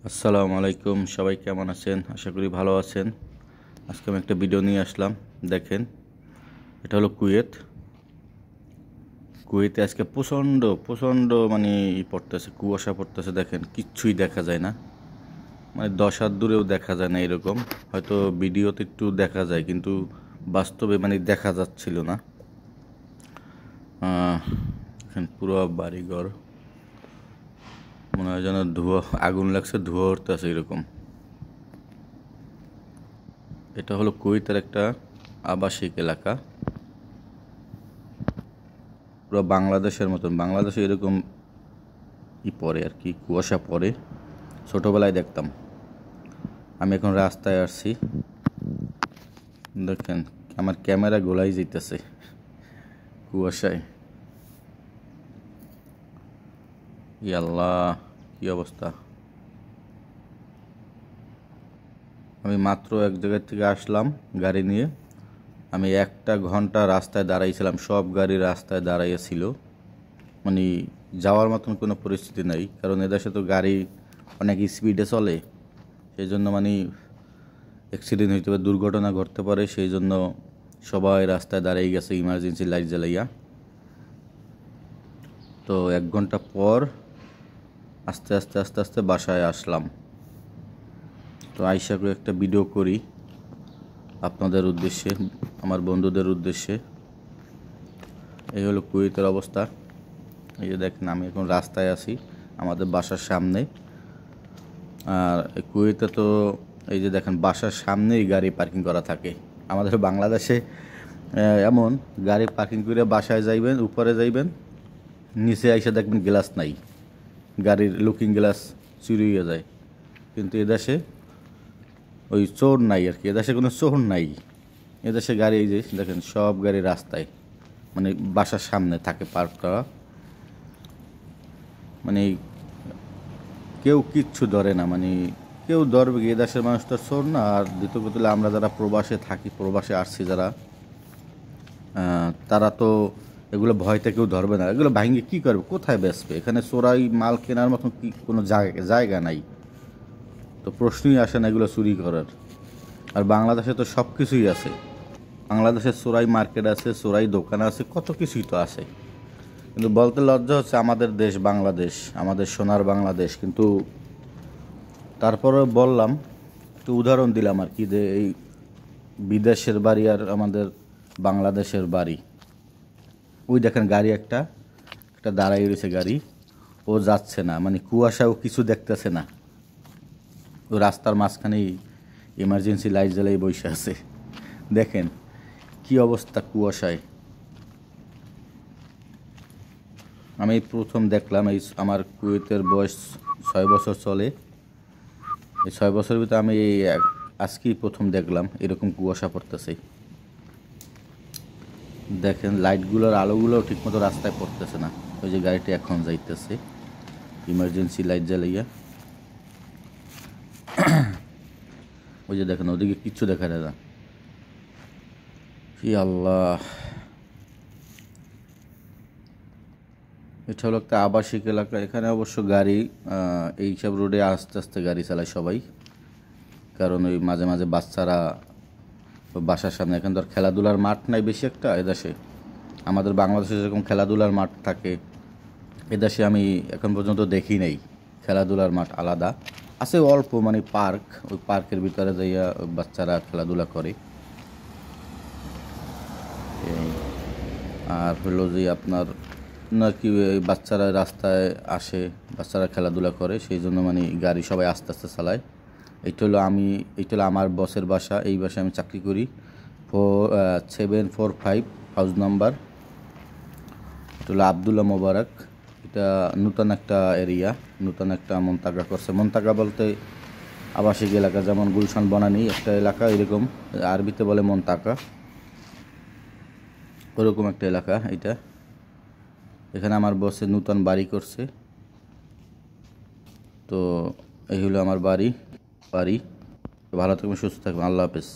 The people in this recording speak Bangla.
আসসালামু আলাইকুম, সবাই কেমন আছেন? আশা করি ভালো আছেন। আজকে আমি একটা ভিডিও নিয়ে আসলাম। দেখেন, এটা হলো কুয়েতে আজকে প্রচণ্ড প্রচণ্ড মানে পড়তেছে, কুয়াশা পড়তেছে। দেখেন, কিচ্ছুই দেখা যায় না, মানে 10 হাত দূরেও দেখা যায় না। এরকম হয়তো ভিডিওতে একটু দেখা যায়, কিন্তু বাস্তবে মানে দেখা যাচ্ছিল না। দেখেন, পুরো বাড়িঘর মনে হয় যেন ধোঁয়া, আগুন লাগছে, ধোঁয়া উঠতেছে এরকম। এটা হলো কুয়েতের একটা আবাসিক এলাকা, পুরো বাংলাদেশের মতন। বাংলাদেশে এরকম পড়ে আর কি, কুয়াশা পড়ে। ছোটোবেলায় দেখতাম। আমি এখন রাস্তায় আসছি, দেখেন আমার ক্যামেরা গোলাই যেতেছে কুয়াশায়। আল্লাহ, কি অবস্থা! আমি মাত্র এক জায়গা থেকে আসলাম গাড়ি নিয়ে। আমি 1 ঘন্টা রাস্তায় দাঁড়াইছিলাম, সব গাড়ি রাস্তায় দাঁড়াইয়াছিল। মানে যাওয়ার মতন কোনো পরিস্থিতি নাই, কারণ এদেশে তো গাড়ি অনেক স্পিডে চলে। সেই জন্য মানে অ্যাক্সিডেন্ট হইতে পারে, দুর্ঘটনা ঘটতে পারে। সেই জন্য সবাই রাস্তায় দাঁড়িয়ে গেছে ইমার্জেন্সি লাইট জ্বালাইয়া। তো 1 ঘন্টা পর আস্তে আস্তে আস্তে আস্তে বাসায় আসলাম। তো আইসা করে একটা ভিডিও করি আপনাদের উদ্দেশ্যে, আমার বন্ধুদের উদ্দেশ্যে। এই হলো কুয়েতের অবস্থা। এই যে দেখেন, আমি এখন রাস্তায় আছি আমাদের বাসার সামনে। আর কুয়েতে তো এই যে দেখেন, বাসার সামনেই গাড়ি পার্কিং করা থাকে। আমাদের বাংলাদেশে এমন গাড়ি পার্কিং করে বাসায় যাইবেন, উপরে যাইবেন, নিচে আইসা দেখবেন গ্লাস নাই, গাড়ির লুকিং গ্লাস চুরি হয়ে যায়। কিন্তু এদেশে ওই চোর নাই আর কি, এদেশে কোনো চোর নাই। এদেশে গাড়ি এই যে দেখেন, সব গাড়ি রাস্তায়, মানে বাসার সামনে থাকে পার্ক করা। মানে কেউ কিচ্ছু ধরে না, মানে কেউ ধরবে কি? এদেশের মানুষ তো চোর না। আর দ্বিতীয় কথা, আমরা যারা প্রবাসে থাকি, প্রবাসে আসছি যারা, তারা তো এগুলো ভয়তে কেউ ধরবে না। এগুলো ভাঙে কী করবে, কোথায় বেচবে? এখানে চোরাই মাল কেনার মতন কি কোনো জায়গা নাই। তো প্রশ্নই আসে না এগুলো চুরি করার। আর বাংলাদেশে তো সব কিছুই আছে। বাংলাদেশে চোরাই মার্কেট আছে, চোরাই দোকান আছে, কত কিছুই তো আছে। কিন্তু বলতে লজ্জা হচ্ছে, আমাদের দেশ বাংলাদেশ, আমাদের সোনার বাংলাদেশ। কিন্তু তারপরে বললাম, একটু উদাহরণ দিলাম আর কি, যে এই বিদেশের বাড়ি আর আমাদের বাংলাদেশের বাড়ি। ওই দেখেন গাড়ি একটা একটা দাঁড়াই রয়েছে গাড়ি, ও যাচ্ছে না, মানে কুয়াশাও কিছু দেখতেছে না। ও রাস্তার মাঝখানেই ইমার্জেন্সি লাইট জ্বালাই বসে আছে। দেখেন কি অবস্থা কুয়াশায়। আমি প্রথম দেখলাম, এই আমার কুয়েতের বয়স 6 বছর চলে। এই 6 বছরের ভিতরে আমি এই আজকেই প্রথম দেখলাম এরকম কুয়াশা পড়তেছে। দেখেন লাইটগুলোর আলোগুলোও ঠিকমতো রাস্তায় পড়তেছে না। ওই যে গাড়িটি এখন যাইতেছে ইমার্জেন্সি লাইট জ্বালাইয়া। ওই যে দেখেন, ওদিকে কিচ্ছু দেখা যায় না। কি আল্লাহ! এটা হলো একটা আবাসিক এলাকা। এখানে অবশ্য গাড়ি এইসব রোডে আস্তে আস্তে গাড়ি চালায় সবাই, কারণ ওই মাঝে মাঝে বাচ্চারা বাসার সামনে, এখানে তো খেলাধুলার মাঠ নাই বেশি একটা। এদেশে আমাদের বাংলাদেশে যেরকম খেলাধুলার মাঠ থাকে, এদেশে আমি এখন পর্যন্ত দেখি নাই খেলাধুলার মাঠ। আলাদা আছে অল্প, মানে পার্ক, ওই পার্কের ভিতরে যাইয়া বাচ্চারা খেলাধুলা করে। আর হলো যে আপনার নাকি বাচ্চারা রাস্তায় আসে, বাচ্চারা খেলাধুলা করে, সেই জন্য মানে গাড়ি সবাই আস্তে আস্তে চালায়। এইটা হলো আমার বসের বাসা। এই বাসায় আমি চাকরি করি। 745 হাউস নাম্বার। এটা হলো আবদুল্লাহ মোবারক। এটা নূতন একটা এরিয়া, নূতন একটা মন্তাকা করছে। মন্তাকা বলতে আবাসিক এলাকা, যেমন গুলশান বনানী একটা এলাকা, এরকম আরবিতে বলে মন্তাকা, ওরকম একটা এলাকা এটা। এখানে আমার বসে নূতন বাড়ি করছে। তো এই হলো আমার বাড়ি। ভালো থাকবেন, সুস্থ থাকবেন। আল্লাহ হাফেজ।